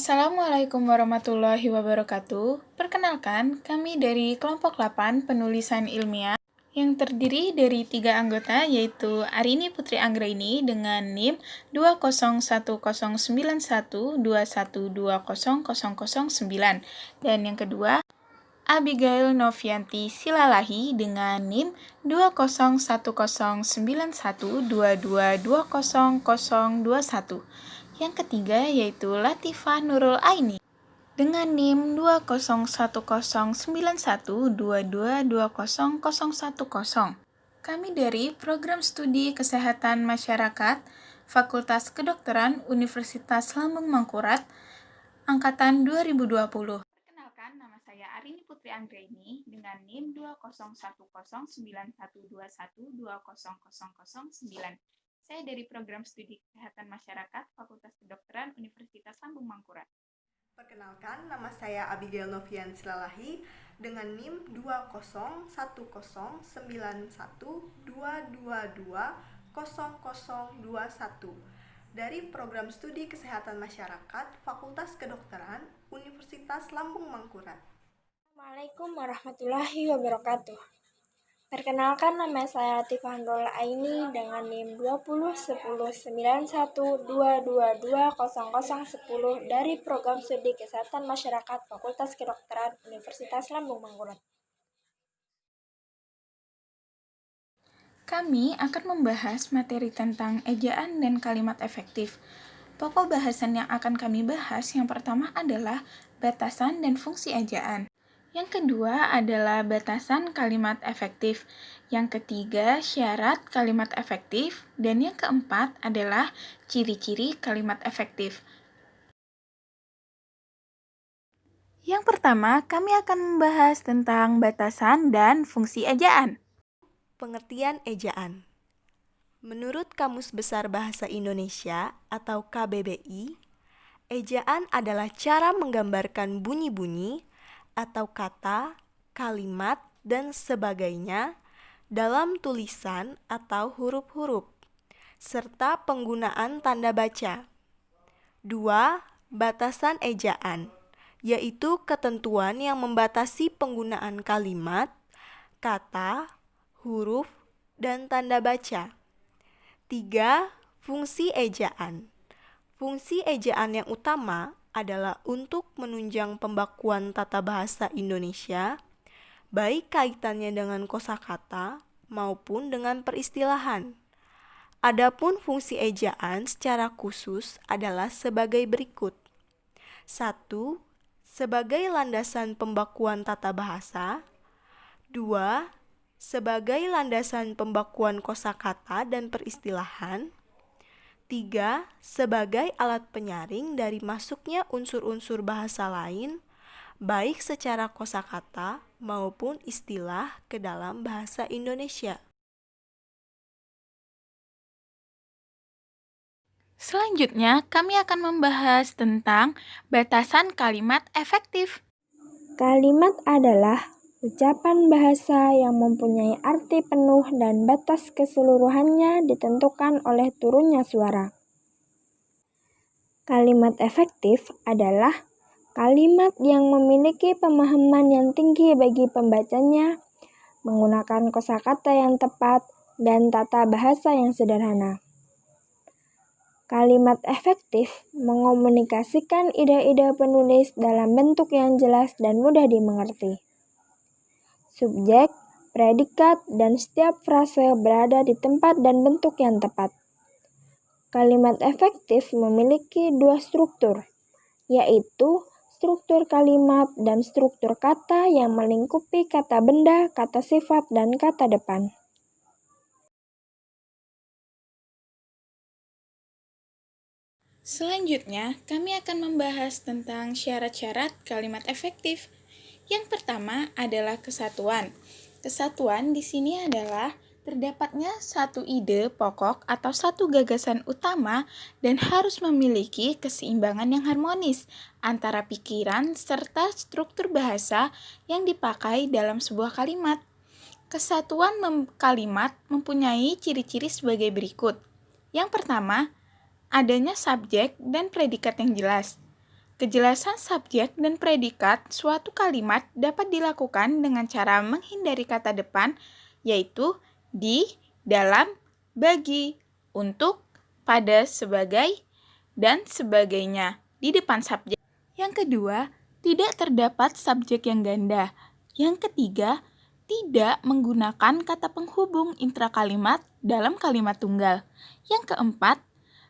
Assalamualaikum warahmatullahi wabarakatuh. Perkenalkan, kami dari kelompok 8 penulisan ilmiah yang terdiri dari 3 anggota yaitu Arini Putri Anggraini dengan NIM 2011012120009 dan yang kedua Abigail Novianti Silalahi dengan NIM 2019112220021. Yang ketiga yaitu Latifah Nurul Aini dengan NIM 2019122220010. Kami dari Program Studi Kesehatan Masyarakat Fakultas Kedokteran Universitas Lambung Mangkurat Angkatan 2020. Perkenalkan, nama saya Arini Putri Anggraini dengan NIM 201109121200009. Saya dari Program Studi Kesehatan Masyarakat Fakultas Kedokteran Universitas Lambung Mangkurat. Perkenalkan, nama saya Abigail Novian Silalahi dengan NIM 2019112220021 dari Program Studi Kesehatan Masyarakat Fakultas Kedokteran Universitas Lambung Mangkurat. Assalamualaikum warahmatullahi wabarakatuh. Perkenalkan, nama saya Latifah Nurul Aini dengan NIM 201109122220010 dari Program Studi Kesehatan Masyarakat Fakultas Kedokteran Universitas Lambung Mangkurat. Kami akan membahas materi tentang ejaan dan kalimat efektif. Pokok bahasan yang akan kami bahas yang pertama adalah batasan dan fungsi ejaan. Yang kedua adalah batasan kalimat efektif. Yang ketiga, syarat kalimat efektif. Dan yang keempat adalah ciri-ciri kalimat efektif. Yang pertama, kami akan membahas tentang batasan dan fungsi ejaan. Pengertian ejaan. Menurut Kamus Besar Bahasa Indonesia atau KBBI, ejaan adalah cara menggambarkan bunyi-bunyi atau kata, kalimat, dan sebagainya dalam tulisan atau huruf-huruf, serta penggunaan tanda baca. 2. Batasan ejaan, yaitu ketentuan yang membatasi penggunaan kalimat, kata, huruf, dan tanda baca. 3. Fungsi ejaan. Fungsi ejaan yang utama adalah untuk menunjang pembakuan tata bahasa Indonesia, baik kaitannya dengan kosakata maupun dengan peristilahan. Adapun fungsi ejaan secara khusus adalah sebagai berikut. 1. Sebagai landasan pembakuan tata bahasa. 2. Sebagai landasan pembakuan kosakata dan peristilahan. 3. Sebagai alat penyaring dari masuknya unsur-unsur bahasa lain, baik secara kosakata maupun istilah ke dalam bahasa Indonesia. Selanjutnya, kami akan membahas tentang batasan kalimat efektif. Kalimat adalah ucapan bahasa yang mempunyai arti penuh dan batas keseluruhannya ditentukan oleh turunnya suara. Kalimat efektif adalah kalimat yang memiliki pemahaman yang tinggi bagi pembacanya, menggunakan kosakata yang tepat, dan tata bahasa yang sederhana. Kalimat efektif mengkomunikasikan ide-ide penulis dalam bentuk yang jelas dan mudah dimengerti. Subjek, predikat, dan setiap frase berada di tempat dan bentuk yang tepat. Kalimat efektif memiliki dua struktur, yaitu struktur kalimat dan struktur kata yang melingkupi kata benda, kata sifat, dan kata depan. Selanjutnya, kami akan membahas tentang syarat-syarat kalimat efektif. Yang pertama adalah kesatuan. Kesatuan di sini adalah terdapatnya satu ide pokok atau satu gagasan utama dan harus memiliki keseimbangan yang harmonis antara pikiran serta struktur bahasa yang dipakai dalam sebuah kalimat. Kesatuan kalimat mempunyai ciri-ciri sebagai berikut. Yang pertama, adanya subjek dan predikat yang jelas. Kejelasan subjek dan predikat suatu kalimat dapat dilakukan dengan cara menghindari kata depan, yaitu di, dalam, bagi, untuk, pada, sebagai, dan sebagainya di depan subjek. Yang kedua, tidak terdapat subjek yang ganda. Yang ketiga, tidak menggunakan kata penghubung intrakalimat dalam kalimat tunggal. Yang keempat,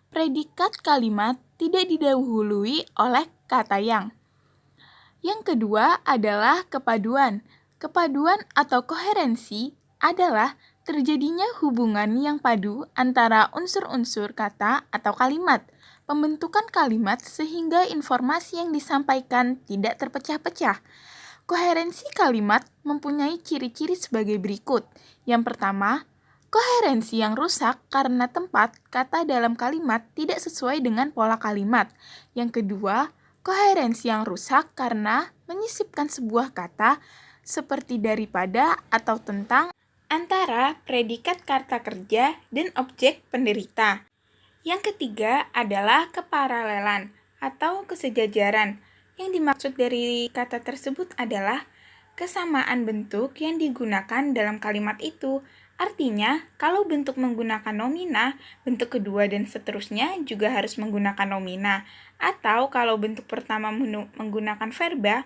predikat kalimat tidak didahului oleh kata yang. Yang kedua adalah kepaduan. Kepaduan atau koherensi adalah terjadinya hubungan yang padu antara unsur-unsur kata atau kalimat, pembentukan kalimat sehingga informasi yang disampaikan tidak terpecah-pecah. Koherensi kalimat mempunyai ciri-ciri sebagai berikut. Yang pertama, koherensi yang rusak karena tempat kata dalam kalimat tidak sesuai dengan pola kalimat. Yang kedua, koherensi yang rusak karena menyisipkan sebuah kata seperti daripada atau tentang antara predikat kata kerja dan objek penderita. Yang ketiga adalah keparalelan atau kesejajaran. Yang dimaksud dari kata tersebut adalah kesamaan bentuk yang digunakan dalam kalimat itu. Artinya, kalau bentuk menggunakan nomina, bentuk kedua dan seterusnya juga harus menggunakan nomina. Atau kalau bentuk pertama menggunakan verba,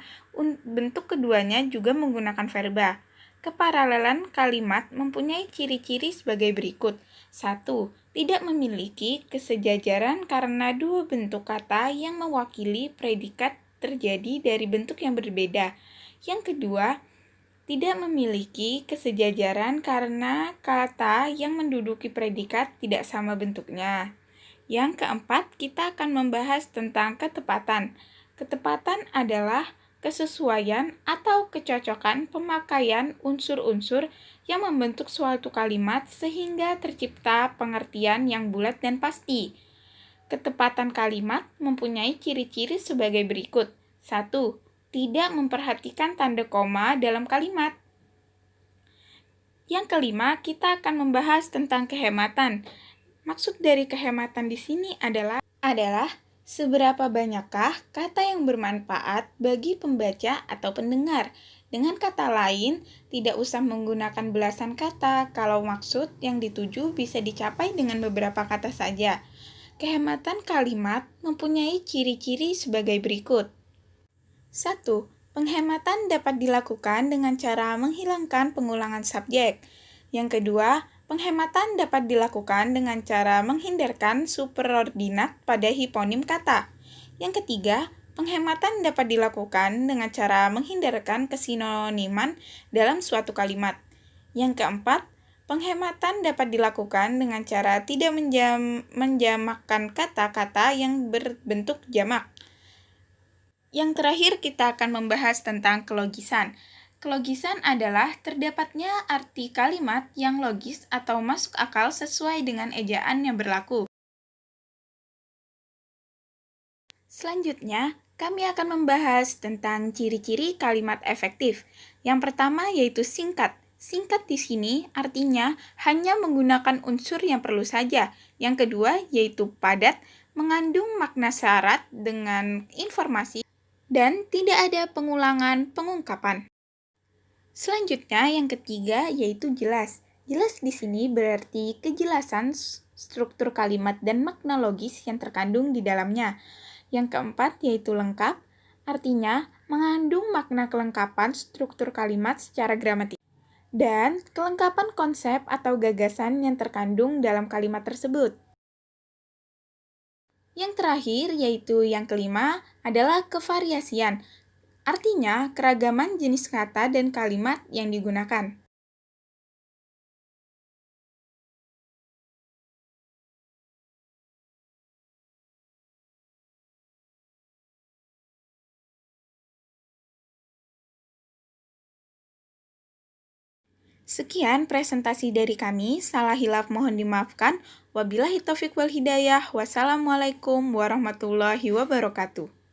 bentuk keduanya juga menggunakan verba. Keparalelan kalimat mempunyai ciri-ciri sebagai berikut. 1. Tidak memiliki kesejajaran karena dua bentuk kata yang mewakili predikat terjadi dari bentuk yang berbeda. Yang kedua, tidak memiliki kesejajaran karena kata yang menduduki predikat tidak sama bentuknya. Yang keempat, kita akan membahas tentang ketepatan. Ketepatan adalah kesesuaian atau kecocokan pemakaian unsur-unsur yang membentuk suatu kalimat sehingga tercipta pengertian yang bulat dan pasti. Ketepatan kalimat mempunyai ciri-ciri sebagai berikut. 1. Tidak memperhatikan tanda koma dalam kalimat. Yang kelima, kita akan membahas tentang kehematan. Maksud dari kehematan di sini adalah seberapa banyakkah kata yang bermanfaat bagi pembaca atau pendengar. Dengan kata lain, tidak usah menggunakan belasan kata kalau maksud yang dituju bisa dicapai dengan beberapa kata saja. Kehematan kalimat mempunyai ciri-ciri sebagai berikut. 1. Penghematan dapat dilakukan dengan cara menghilangkan pengulangan subjek. Yang kedua, penghematan dapat dilakukan dengan cara menghindarkan superordinat pada hiponim kata. Yang ketiga, penghematan dapat dilakukan dengan cara menghindarkan kesinoniman dalam suatu kalimat. Yang keempat, penghematan dapat dilakukan dengan cara tidak menjamakkan kata-kata yang berbentuk jamak. Yang terakhir, kita akan membahas tentang kelogisan. Kelogisan adalah terdapatnya arti kalimat yang logis atau masuk akal sesuai dengan ejaan yang berlaku. Selanjutnya, kami akan membahas tentang ciri-ciri kalimat efektif. Yang pertama yaitu singkat. Singkat di sini artinya hanya menggunakan unsur yang perlu saja. Yang kedua yaitu padat, mengandung makna syarat dengan informasi, dan tidak ada pengulangan pengungkapan. Selanjutnya, yang ketiga yaitu jelas. Jelas di sini berarti kejelasan struktur kalimat dan makna logis yang terkandung di dalamnya. Yang keempat yaitu lengkap, artinya mengandung makna kelengkapan struktur kalimat secara gramatikal dan kelengkapan konsep atau gagasan yang terkandung dalam kalimat tersebut. Yang terakhir, yaitu yang kelima, adalah kevariasian. Artinya, keragaman jenis kata dan kalimat yang digunakan. Sekian presentasi dari kami, salah hilaf mohon dimaafkan. Wabillahi taufiq wal hidayah. Wassalamualaikum warahmatullahi wabarakatuh.